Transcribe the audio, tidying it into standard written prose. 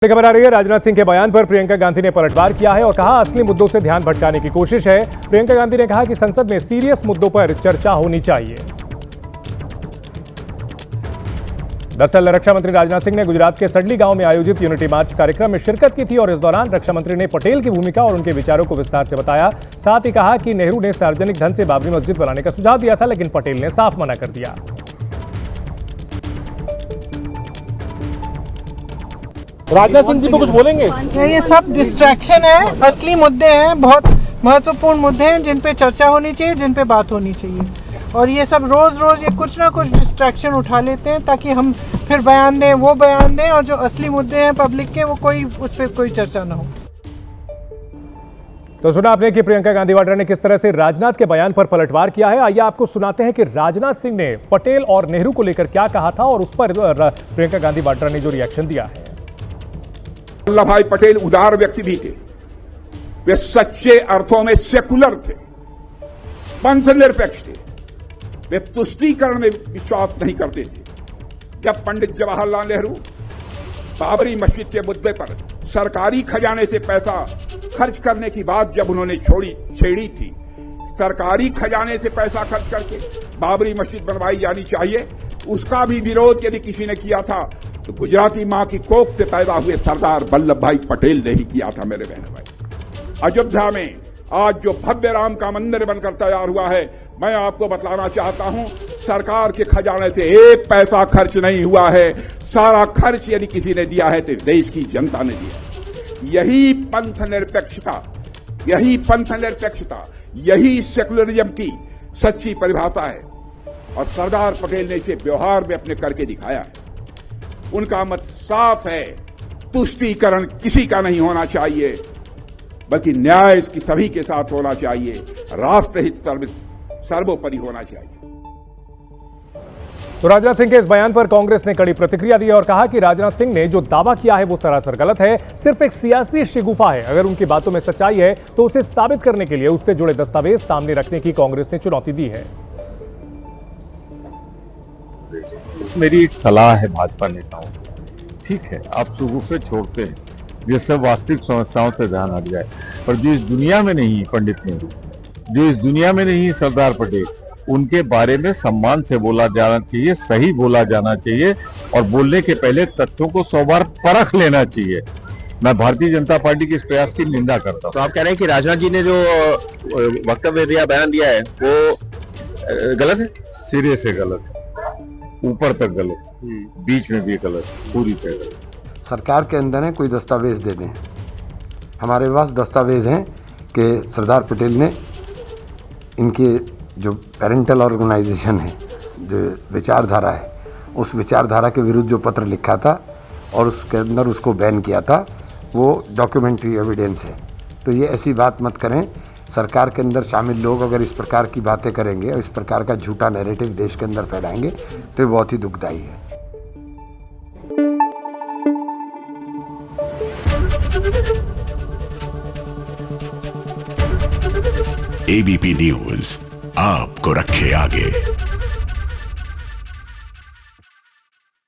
खबर आ रही है। राजनाथ सिंह के बयान पर प्रियंका गांधी ने पलटवार किया है और कहा असली मुद्दों से ध्यान भटकाने की कोशिश है। प्रियंका गांधी ने कहा कि संसद में सीरियस मुद्दों पर चर्चा होनी चाहिए। दरअसल रक्षा मंत्री राजनाथ सिंह ने गुजरात के सडली गांव में आयोजित यूनिटी मार्च कार्यक्रम में शिरकत की थी और इस दौरान रक्षा मंत्री ने पटेल की भूमिका और उनके विचारों को विस्तार से बताया। साथ ही कहा कि नेहरू ने सार्वजनिक धन से बाबरी मस्जिद बनाने का सुझाव दिया था, लेकिन पटेल ने साफ मना कर दिया। राजनाथ सिंह जी को कुछ बोलेंगे? ये सब डिस्ट्रैक्शन है, असली मुद्दे हैं, बहुत महत्वपूर्ण मुद्दे हैं जिन पे चर्चा होनी चाहिए, जिन पे बात होनी चाहिए। और ये सब रोज ये कुछ ना कुछ डिस्ट्रैक्शन उठा लेते हैं ताकि हम फिर बयान दें, वो बयान दें, और जो असली मुद्दे हैं पब्लिक के वो उस पर कोई चर्चा ना हो। तो सुना आपने कि प्रियंका गांधी वाड्रा ने किस तरह से राजनाथ के बयान पर पलटवार किया है। आइए आपको सुनाते हैं कि राजनाथ सिंह ने पटेल और नेहरू को लेकर क्या कहा था और उस पर प्रियंका गांधी वाड्रा ने जो रिएक्शन दिया है। वल्लभ भाई पटेल उदार व्यक्ति भी थे, वे सच्चे अर्थों में सेकुलर थे, पंथ निरपेक्ष थे, वे तुष्टीकरण में विश्वास नहीं करते थे। जब पंडित जवाहरलाल नेहरू बाबरी मस्जिद के मुद्दे पर सरकारी खजाने से पैसा खर्च करने की बात जब उन्होंने छेड़ी थी, सरकारी खजाने से पैसा खर्च करके बाबरी मस्जिद बनवाई जानी चाहिए, उसका भी विरोध यदि किसी ने किया था तो गुजराती मां की कोख से पैदा हुए सरदार वल्लभ भाई पटेल ने ही किया था। मेरे बहन भाई, अयोध्या में आज जो भव्य राम का मंदिर बनकर तैयार हुआ है, मैं आपको बतलाना चाहता हूं, सरकार के खजाने से एक पैसा खर्च नहीं हुआ है। सारा खर्च यदि किसी ने दिया है तो देश की जनता ने दिया। यही पंथ निरपेक्षता, यही सेकुलरिज्म की सच्ची परिभाषा है और सरदार पटेल ने इसे व्यवहार में अपने करके दिखाया है। उनका मत साफ है, तुष्टीकरण किसी का नहीं होना चाहिए, बल्कि न्याय इसकी सभी के साथ होना चाहिए, राष्ट्रहित सर्वोपरि होना चाहिए। तो राजनाथ सिंह के इस बयान पर कांग्रेस ने कड़ी प्रतिक्रिया दी और कहा कि राजनाथ सिंह ने जो दावा किया है वो सरासर गलत है, सिर्फ एक सियासी शिगुफा है। अगर उनकी बातों में सच्चाई है तो उसे साबित करने के लिए उससे जुड़े दस्तावेज सामने रखने की कांग्रेस ने चुनौती दी है। मेरी एक सलाह है भाजपा नेताओं को, ठीक है आप शिगुफे छोड़ते हैं जिससे वास्तविक समस्याओं से ध्यान हट जाए, पर जो इस दुनिया में नहीं पंडित नेहरू, जो इस दुनिया में नहीं सरदार पटेल, उनके बारे में सम्मान से बोला जाना चाहिए, सही बोला जाना चाहिए और बोलने के पहले तथ्यों को 100 बार परख लेना चाहिए। मैं भारतीय जनता पार्टी के इस प्रयास की निंदा करता हूँ। तो आप कह रहे हैं कि राजनाथ जी ने जो वक्तव्य दिया, बयान दिया है वो गलत है? सिरे से गलत, ऊपर तक गलत, बीच में भी गलत, पूरी तरह गलत। सरकार के अंदर है, कोई दस्तावेज दे दें। हमारे पास दस्तावेज हैं कि सरदार पटेल ने इनके जो पेरेंटल ऑर्गेनाइजेशन है, जो विचारधारा है, उस विचारधारा के विरुद्ध जो पत्र लिखा था और उसके अंदर उसको बैन किया था, वो डॉक्यूमेंट्री एविडेंस है। तो ये ऐसी बात मत करें। सरकार के अंदर शामिल लोग अगर इस प्रकार की बातें करेंगे और इस प्रकार का झूठा नैरेटिव देश के अंदर फैलाएंगे तो ये बहुत ही दुखदायी है। एबीपी न्यूज आपको रखे आगे।